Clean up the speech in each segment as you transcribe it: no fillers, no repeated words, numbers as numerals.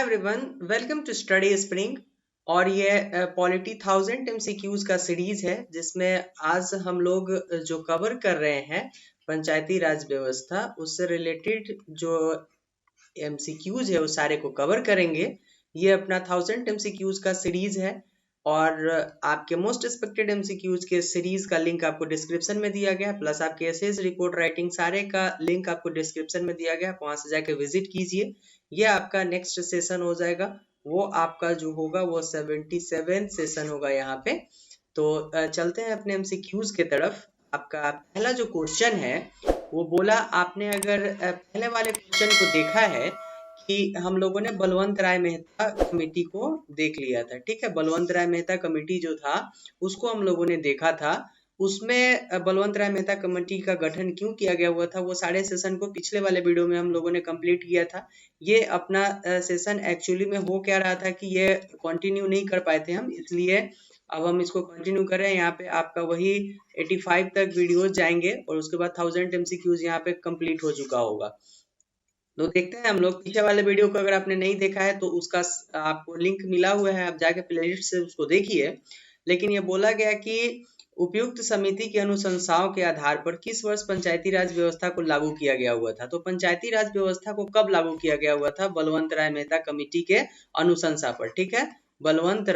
Hi everyone, welcome to study spring. और ये polity 1000 MCQs का सीरीज है जिसमें आज हम लोग जो कवर कर रहे हैं पंचायती राज व्यवस्था, उससे रिलेटेड जो MCQs है वो सारे को कवर करेंगे। ये अपना 1000 MCQs का सीरीज है और आपके मोस्ट एक्सपेक्टेड MCQs के सीरीज का लिंक आपको डिस्क्रिप्शन में दिया गया है, प्लस आपके एसेज रिपोर्ट राइटिंग सारे का लिंक आपको डिस्क्रिप्शन में दिया गया है, वहां से जाके विजिट कीजिए। ये आपका नेक्स्ट सेशन हो जाएगा, वो आपका जो होगा वो 77 सेशन होगा यहाँ पे। तो चलते हैं अपने MCQs के तरफ। आपका पहला जो क्वेश्चन है वो बोला, आपने अगर पहले वाले क्वेश्चन को देखा है कि हम लोगों ने बलवंत राय मेहता कमेटी को देख लिया था। ठीक है, बलवंत राय मेहता कमेटी जो था उसको हम लोगों ने देखा था। उसमें बलवंत राय मेहता कमेटी का गठन क्यों किया गया हुआ था, वो सारे सेशन को पिछले वाले वीडियो में हम लोगों ने कंप्लीट किया था। ये अपना सेशन एक्चुअली में हो क्या रहा था कि ये कंटिन्यू नहीं कर पाए थे हम, इसलिए अब हम इसको कंटिन्यू कर रहे हैं। यहाँ पे आपका वही 85 तक वीडियोस जाएंगे और उसके बाद 1000 MCQs यहाँ पे कंप्लीट हो चुका होगा। तो देखते हैं हम लोग पीछे वाले वीडियो को, अगर आपने नहीं देखा है तो उसका आपको लिंक मिला हुआ है, आप जाके प्लेलिस्ट से उसको देखिए। लेकिन ये बोला गया कि उपयुक्त समिति की अनुशंसाओं के आधार पर किस वर्ष पंचायती राज व्यवस्था को लागू किया गया हुआ था। तो पंचायती राज व्यवस्था को कब लागू किया गया हुआ था? बलवंत राय मेहता कमेटी के अनुशंसा पर। ठीक है, बलवंत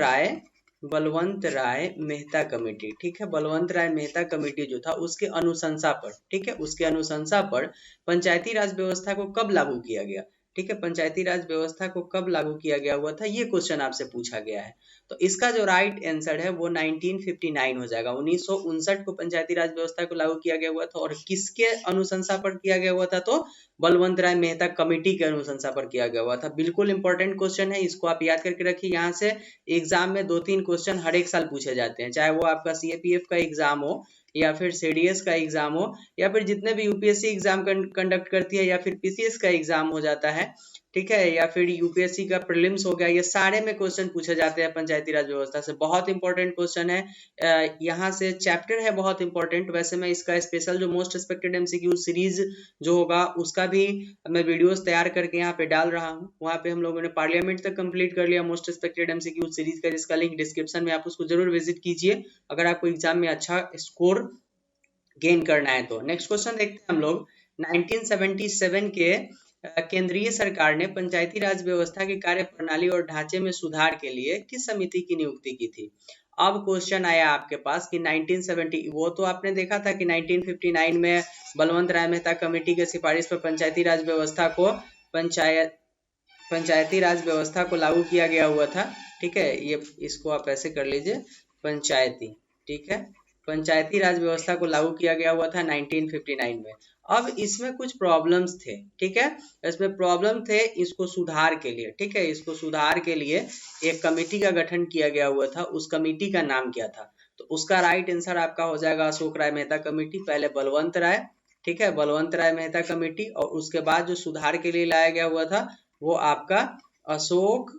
राय मेहता कमेटी, ठीक है, बलवंत राय मेहता कमेटी जो था उसके अनुशंसा पर, ठीक है, उसके अनुशंसा पर पंचायती राज व्यवस्था को कब लागू किया गया। ठीक है, पंचायती राज व्यवस्था को कब लागू किया गया हुआ था, ये क्वेश्चन आपसे पूछा गया है। तो इसका जो राइट आंसर है वो 1959 हो जाएगा। 1959 को पंचायती राज व्यवस्था को लागू किया गया हुआ था। और किसके अनुशंसा पर किया गया हुआ था? तो बलवंत राय मेहता कमेटी के अनुशंसा पर किया गया हुआ था। बिल्कुल इंपॉर्टेंट क्वेश्चन है, इसको आप याद करके रखिए। यहाँ से एग्जाम में 2-3 क्वेश्चन हर एक साल पूछे जाते हैं, चाहे वो आपका CAPF का एग्जाम हो या फिर CDS का एग्जाम हो या फिर जितने भी UPSC एग्जाम कंडक्ट करती है या फिर PCS का एग्जाम हो जाता है, ठीक है, या फिर UPSC का प्रीलिम्स हो गया, ये सारे में क्वेश्चन पूछे जाते हैं पंचायती राज व्यवस्था से। बहुत इंपॉर्टेंट क्वेश्चन है। यहाँ से चैप्टर है बहुत इंपॉर्टेंट। वैसे मैं इसका स्पेशल जो मोस्ट एक्सपेक्टेड MCQ सीरीज जो होगा उसका भी मैं वीडियोस तैयार करके यहाँ पे डाल रहा हूँ। वहाँ पे हम लोगों ने पार्लियामेंट तक कंप्लीट कर लिया मोस्ट एक्सपेक्टेड MCQ सीरीज का, जिसका लिंक डिस्क्रिप्शन में, आप उसको जरूर विजिट कीजिए अगर आपको एग्जाम में अच्छा स्कोर गेन करना है तो। नेक्स्ट क्वेश्चन देखते हैं हम लोग। 1977 के केंद्रीय सरकार ने पंचायती राज व्यवस्था की कार्य प्रणाली और ढांचे में सुधार के लिए किस समिति की नियुक्ति की थी? अब क्वेश्चन आया आपके पास कि 1970, वो तो आपने देखा था कि 1959 में बलवंत राय मेहता कमेटी के सिफारिश पर पंचायती राज व्यवस्था को पंचायती राज व्यवस्था को लागू किया गया हुआ था। ठीक है, ये इसको आप ऐसे कर लीजिए, पंचायती, ठीक है, पंचायती राज व्यवस्था को लागू किया गया हुआ था 1959 में। अब इसमें कुछ प्रॉब्लम्स थे, ठीक है, इसमें प्रॉब्लम थे, इसको सुधार के लिए, ठीक है, इसको सुधार के लिए एक कमेटी का गठन किया गया हुआ था। उस कमेटी का नाम क्या था? तो उसका राइट आंसर आपका हो जाएगा अशोक राय मेहता कमेटी। पहले बलवंत राय, ठीक है, बलवंत राय मेहता कमेटी, और उसके बाद जो सुधार के लिए लाया गया हुआ था वो आपका अशोक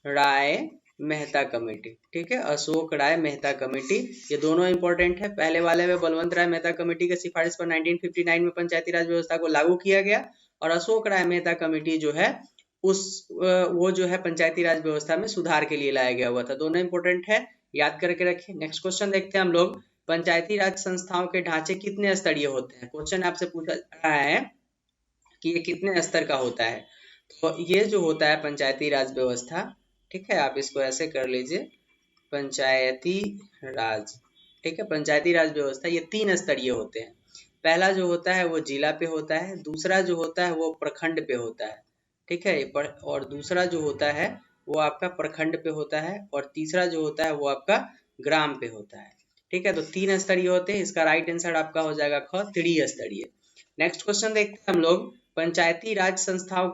राय मेहता कमेटी, ठीक है, अशोक राय मेहता कमेटी। ये दोनों इंपॉर्टेंट है। पहले वाले में बलवंत राय मेहता कमेटी के सिफारिश पर 1959 में पंचायती राज व्यवस्था को लागू किया गया, और अशोक राय मेहता कमेटी जो है वो जो है पंचायती राज व्यवस्था में सुधार के लिए लाया गया हुआ था। दोनों इंपॉर्टेंट है, याद करके रखिए। नेक्स्ट क्वेश्चन देखते हैं हम लोग। पंचायती राज संस्थाओं के ढांचे कितने स्तरीय होते हैं? क्वेश्चन आपसे पूछा रहा है कि ये कितने स्तर का होता है। तो ये जो होता है पंचायती राज व्यवस्था, ठीक है, आप इसको ऐसे कर लीजिए, पंचायती राज, ठीक है, पंचायती राज व्यवस्था ये 3 स्तरीय होते हैं। पहला जो होता है वो जिला पे होता है, दूसरा जो होता है वो प्रखंड पे होता है, ठीक है, और दूसरा जो होता है वो आपका प्रखंड पे होता है, और तीसरा जो होता है वो आपका ग्राम पे होता है। ठीक है, तो 3 स्तरीय होते हैं। इसका राइट आंसर आपका हो जाएगा ख, त्रिस्तरीय। नेक्स्ट क्वेश्चन देखते हैं हम लोग। पंचायती राज संस्थाओं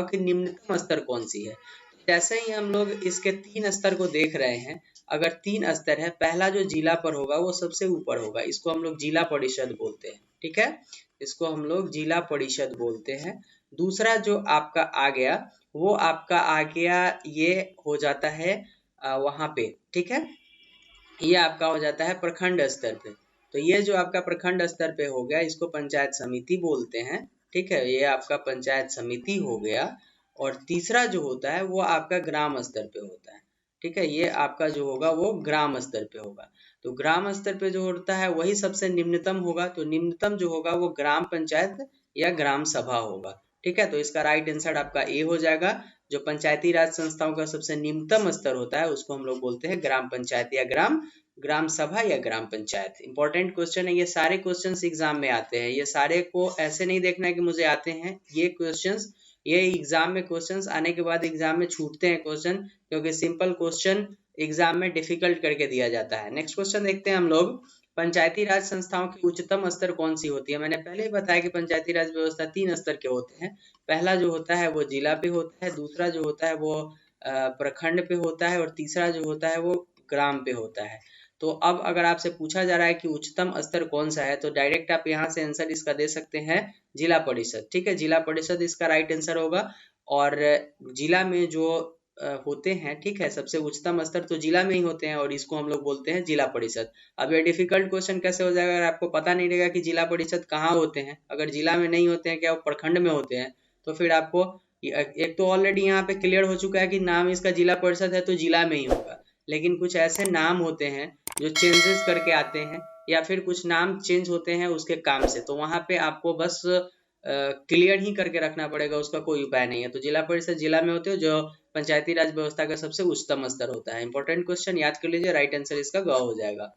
की निम्नतम स्तर कौन सी है? जैसे ही हम लोग इसके 3 स्तर को देख रहे हैं, अगर 3 स्तर है, पहला जो जिला पर होगा वो सबसे ऊपर होगा, इसको हम लोग जिला परिषद बोलते हैं, ठीक है, इसको हम लोग जिला परिषद बोलते हैं। दूसरा जो आपका आ गया वो आपका आ गया, ये हो जाता है वहां पे, ठीक है, ये आपका हो जाता है प्रखंड स्तर पे। तो ये जो आपका प्रखंड स्तर पे हो गया, इसको पंचायत समिति बोलते हैं, ठीक है, ये आपका पंचायत समिति हो गया। और तीसरा जो होता है वो आपका ग्राम स्तर पे होता है। ठीक है, ये आपका जो होगा वो ग्राम स्तर पे होगा। तो ग्राम स्तर पे जो होता है वही सबसे निम्नतम होगा, तो निम्नतम जो होगा वो ग्राम पंचायत या ग्राम सभा होगा। ठीक है, तो इसका राइट आंसर आपका ए हो जाएगा। जो पंचायती राज संस्थाओं का सबसे निम्नतम स्तर होता है उसको हम लोग बोलते हैं ग्राम पंचायत या ग्राम ग्राम सभा या ग्राम पंचायत। इंपॉर्टेंट क्वेश्चन है, ये सारे क्वेश्चंस एग्जाम में आते हैं, ये सारे को ऐसे नहीं देखना है कि मुझे आते हैं, ये क्वेश्चंस ये एग्जाम में क्वेश्चंस आने के बाद एग्जाम में छूटते हैं क्वेश्चन, क्योंकि सिंपल क्वेश्चन एग्जाम में डिफिकल्ट करके दिया जाता है। नेक्स्ट क्वेश्चन देखते हैं हम लोग, पंचायती राज संस्थाओं की उच्चतम स्तर कौन सी होती है। मैंने पहले ही बताया कि पंचायती राज व्यवस्था 3 स्तर के होते हैं। पहला जो होता है वो जिला पे होता है, दूसरा जो होता है वो प्रखंड पे होता है, और तीसरा जो होता है वो ग्राम पे होता है। तो अब अगर आपसे पूछा जा रहा है कि उच्चतम स्तर कौन सा है, तो डायरेक्ट आप यहाँ से आंसर इसका दे सकते हैं जिला परिषद। ठीक है, जिला परिषद इसका राइट आंसर होगा। और जिला में जो होते हैं, ठीक है, सबसे उच्चतम स्तर तो जिला में ही होते हैं और इसको हम लोग बोलते हैं जिला परिषद। अब ये डिफिकल्ट क्वेश्चन कैसे हो जाएगा अगर आपको पता नहीं रहेगा कि जिला परिषद कहाँ होते हैं। अगर जिला में नहीं होते हैं, क्या वो प्रखंड में होते हैं, तो फिर आपको एक तो ऑलरेडी यहाँ पे क्लियर हो चुका है कि नाम इसका जिला परिषद है तो जिला में ही होगा। लेकिन कुछ ऐसे नाम होते हैं जो चेंजेस करके आते हैं, या फिर कुछ नाम चेंज होते हैं उसके काम से, तो वहां पे आपको बस क्लियर ही करके रखना पड़ेगा, उसका कोई उपाय नहीं है। तो जिला परिषद जिला में होते हो, जो पंचायती राज व्यवस्था का सबसे उच्चतम स्तर होता है। इंपॉर्टेंट क्वेश्चन याद कर लीजिए, राइट आंसर इसका ग हो जाएगा।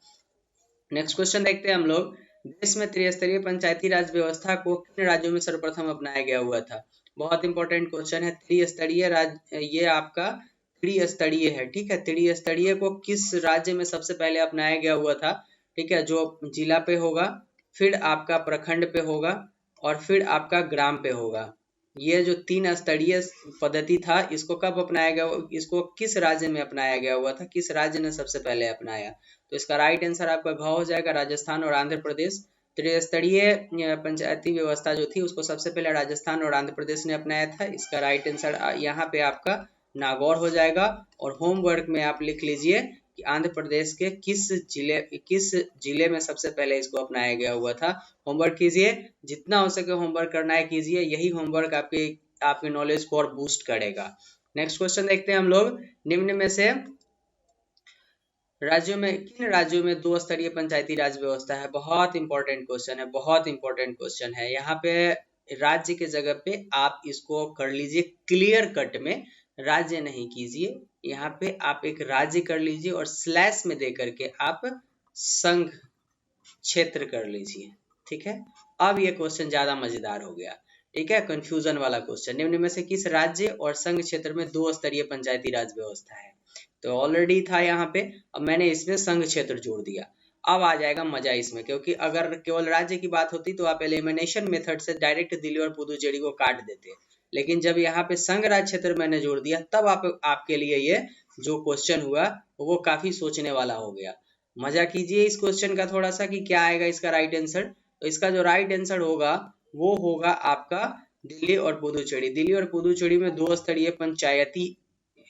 नेक्स्ट क्वेश्चन देखते हैं हम लोग, देश में त्रिस्तरीय पंचायती राज व्यवस्था को किन राज्यों में सर्वप्रथम अपनाया गया हुआ था। बहुत इंपॉर्टेंट क्वेश्चन है। त्रिस्तरीय राज, ये आपका त्रिस्तरीय है। ठीक है, त्रिस्तरीय को किस राज्य में सबसे पहले अपनाया गया हुआ था। ठीक है, जो जिला पे होगा, फिर आपका प्रखंड पे होगा, और फिर आपका ग्राम पे होगा। ये जो 3 स्तरीय पद्धति था, इसको कब अपनाया गया, इसको किस राज्य में अपनाया गया हुआ था, किस राज्य ने सबसे पहले अपनाया। तो इसका राइट आंसर आपका घ हो जाएगा, राजस्थान और आंध्र प्रदेश। त्रिस्तरीय पंचायती व्यवस्था जो थी उसको सबसे पहले राजस्थान और आंध्र प्रदेश ने अपनाया था। इसका राइट आंसर यहाँ पे आपका नागौर हो जाएगा। और होमवर्क में आप लिख लीजिए कि आंध्र प्रदेश के किस जिले में सबसे पहले इसको अपनाया गया हुआ था। होमवर्क कीजिए, जितना हो सके होमवर्क करना है कीजिए, यही होमवर्क आपके नॉलेज को और बूस्ट करेगा। नेक्स्ट क्वेश्चन देखते हैं हम लोग, निम्न में से किन राज्यों में 2 स्तरीय पंचायती राज व्यवस्था है। बहुत इंपॉर्टेंट क्वेश्चन है, बहुत इंपॉर्टेंट क्वेश्चन है। यहाँ पे राज्य के जगह पे आप इसको कर लीजिए क्लियर कट में, राज्य नहीं कीजिए, यहाँ पे आप एक राज्य कर लीजिए और स्लैश में दे करके आप संघ क्षेत्र कर लीजिए। ठीक है, अब ये क्वेश्चन ज्यादा मजेदार हो गया। ठीक है, कंफ्यूजन वाला क्वेश्चन, निम्न में से किस राज्य और संघ क्षेत्र में 2 स्तरीय पंचायती राज व्यवस्था है। तो ऑलरेडी था यहाँ पे, अब मैंने इसमें संघ क्षेत्र जोड़ दिया। अब आ जाएगा मजा इसमें, क्योंकि अगर केवल राज्य की बात होती तो आप एलिमिनेशन मेथड से डायरेक्ट दिल्ली और पुदुचेरी को काट देते, लेकिन जब यहाँ पे संघ राज्य क्षेत्र मैंने जोड़ दिया, तब आपके लिए ये जो क्वेश्चन हुआ वो काफी सोचने वाला हो गया। मजा कीजिए इस क्वेश्चन का थोड़ा सा कि क्या आएगा इसका राइट आंसर। तो इसका जो राइट आंसर होगा वो होगा आपका दिल्ली और पुदुचेरी। दिल्ली और पुदुचेरी में 2 स्तरीय पंचायती,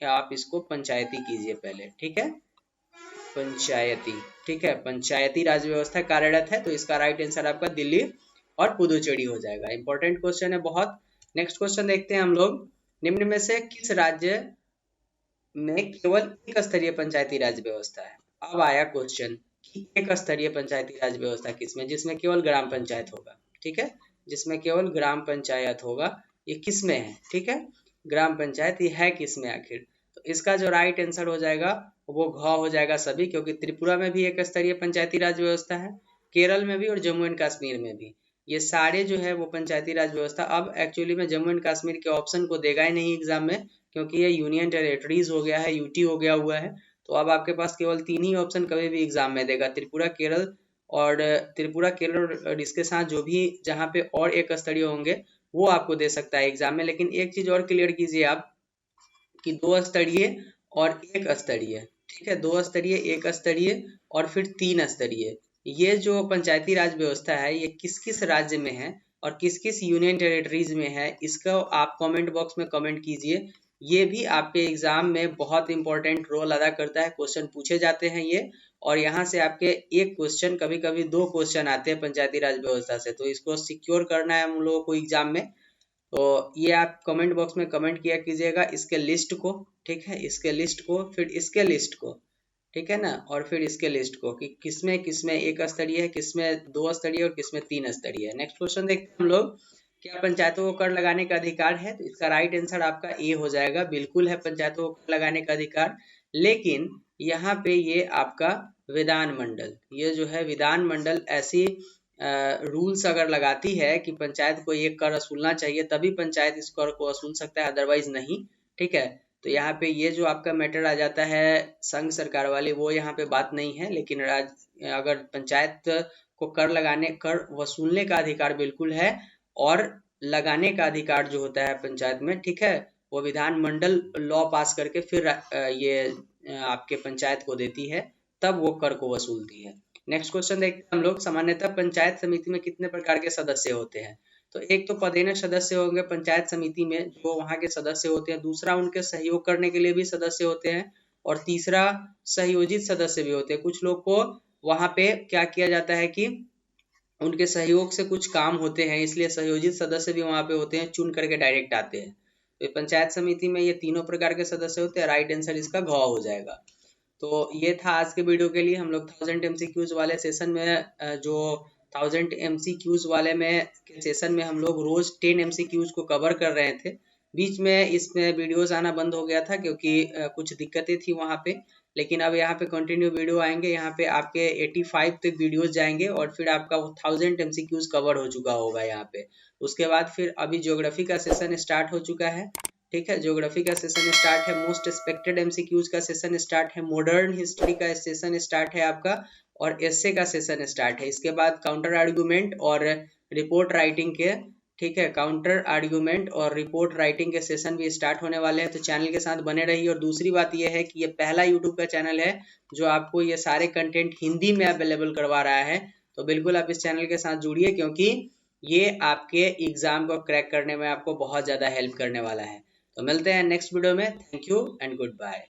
आप इसको पंचायती कीजिए पहले। ठीक है, पंचायती, ठीक है, पंचायती राज व्यवस्था कार्यरत है, तो इसका राइट आंसर आपका दिल्ली और पुदुचेरी हो जाएगा। इंपॉर्टेंट क्वेश्चन है बहुत। नेक्स्ट क्वेश्चन देखते हैं हम लोग, निम्न में से किस राज्य में केवल एक स्तरीय पंचायती राज व्यवस्था है। अब आया क्वेश्चन कि एक स्तरीय पंचायती राज व्यवस्था किसमें, जिसमें केवल ग्राम पंचायत होगा। ठीक है, जिसमें केवल ग्राम पंचायत होगा, ये किसमें है। ठीक है, ग्राम पंचायत ये है किसमें आखिर। तो इसका जो राइट आंसर हो जाएगा वो घ हो जाएगा सभी, क्योंकि त्रिपुरा में भी एक स्तरीय पंचायती राज व्यवस्था है, केरल में भी और जम्मू एंड कश्मीर में भी। ये सारे जो है वो पंचायती राज व्यवस्था, अब एक्चुअली में जम्मू एंड कश्मीर के ऑप्शन को देगा ही नहीं एग्जाम में, क्योंकि ये यूनियन टेरिटरीज हो गया है, यूटी हो गया हुआ है। तो अब आपके पास केवल 3 ही ऑप्शन कभी भी एग्जाम में देगा, त्रिपुरा केरल और इसके साथ जो भी जहाँ पे और एक स्तरीय होंगे वो आपको दे सकता है एग्जाम में। लेकिन एक चीज और क्लियर कीजिए आप कि 2 स्तरीय और 1 स्तरीय, ठीक है, 2 स्तरीय, 1 स्तरीय और फिर 3 स्तरीय, ये जो पंचायती राज व्यवस्था है ये किस किस राज्य में है और किस किस यूनियन टेरिटरीज में है, इसका आप कमेंट बॉक्स में कमेंट कीजिए। ये भी आपके एग्जाम में बहुत इंपॉर्टेंट रोल अदा करता है, क्वेश्चन पूछे जाते हैं ये, और यहाँ से आपके एक क्वेश्चन, कभी कभी 2 क्वेश्चन आते हैं पंचायती राज व्यवस्था से, तो इसको सिक्योर करना है हम लोगों को एग्जाम में। तो ये आप कमेंट बॉक्स में कमेंट किया कीजिएगा इसके लिस्ट को, ठीक है, इसके लिस्ट को, फिर इसके लिस्ट को, ठीक है ना, और फिर इसके लिस्ट को कि किसमें किसमें एक स्तरीय है, किसमें 2 स्तरीय और किसमें 3 स्तरीय है। नेक्स्ट क्वेश्चन देखते हैं हम लोग, क्या पंचायतों को कर लगाने का अधिकार है? तो इसका राइट आंसर आपका ए हो जाएगा, बिल्कुल है पंचायतों को कर लगाने का अधिकार। लेकिन यहाँ पे ये आपका विधानमंडल, ये जो है विधानमंडल ऐसी रूल्स अगर लगाती है कि पंचायत को ये कर वसूलना चाहिए तभी पंचायत इस कर को वसूल सकता है, अदरवाइज नहीं, ठीक है। तो यहाँ पे ये जो आपका मैटर आ जाता है संघ सरकार वाले, वो यहाँ पे बात नहीं है। लेकिन अगर पंचायत को कर लगाने, कर वसूलने का अधिकार बिल्कुल है, और लगाने का अधिकार जो होता है पंचायत में, ठीक है, वो विधानमंडल लॉ पास करके फिर ये आपके पंचायत को देती है, तब वो कर को वसूलती है। नेक्स्ट क्वेश्चन देखते हैं हम लोग, सामान्यतः पंचायत समिति में कितने प्रकार के सदस्य होते हैं? तो एक तो पदेन सदस्य होंगे पंचायत समिति में, जो वहाँ के सदस्य होते हैं। दूसरा उनके सहयोग करने के लिए भी सदस्य होते हैं, और तीसरा सहयोजित सदस्य भी होते हैं। कुछ लोग को वहाँ पे क्या किया जाता है कि उनके सहयोग से कुछ काम होते हैं, इसलिए सहयोजित सदस्य भी वहाँ पे होते हैं, चुन करके डायरेक्ट आते हैं। तो पंचायत समिति में ये तीनों प्रकार के सदस्य होते हैं। राइट आंसर इसका घ हो जाएगा। तो ये था आज के वीडियो के लिए। हम लोग 1000 MCQs वाले सेशन में जो 1000 MCQs वाले में सेशन में हम लोग रोज 10 MCQs को कवर कर रहे थे। बीच में इसमें वीडियोस आना बंद हो गया था क्योंकि कुछ दिक्कतें थी वहाँ पे, लेकिन अब यहाँ पे कंटिन्यू वीडियो आएंगे। यहाँ पे आपके 85 तक वीडियोस जाएंगे और फिर आपका 1000 MCQs कवर हो चुका होगा यहाँ पे। उसके बाद फिर अभी ज्योग्राफी का सेशन स्टार्ट हो चुका है, ठीक है, ज्योग्राफी का सेशन स्टार्ट है। मोस्ट एक्सपेक्टेड MCQs का सेशन स्टार्ट है। मॉडर्न हिस्ट्री का सेशन स्टार्ट है आपका, और एस्से का सेशन स्टार्ट है। इसके बाद काउंटर आर्गुमेंट और रिपोर्ट राइटिंग के, ठीक है, काउंटर आर्गुमेंट और रिपोर्ट राइटिंग के सेशन भी स्टार्ट होने वाले हैं। तो चैनल के साथ बने रहिए। और दूसरी बात यह है कि ये पहला यूट्यूब का चैनल है जो आपको ये सारे कंटेंट हिंदी में अवेलेबल करवा रहा है। तो बिल्कुल आप इस चैनल के साथ जुड़िए, क्योंकि ये आपके एग्जाम को क्रैक करने में आपको बहुत ज़्यादा हेल्प करने वाला है। तो मिलते हैं नेक्स्ट वीडियो में। Thank you and good bye.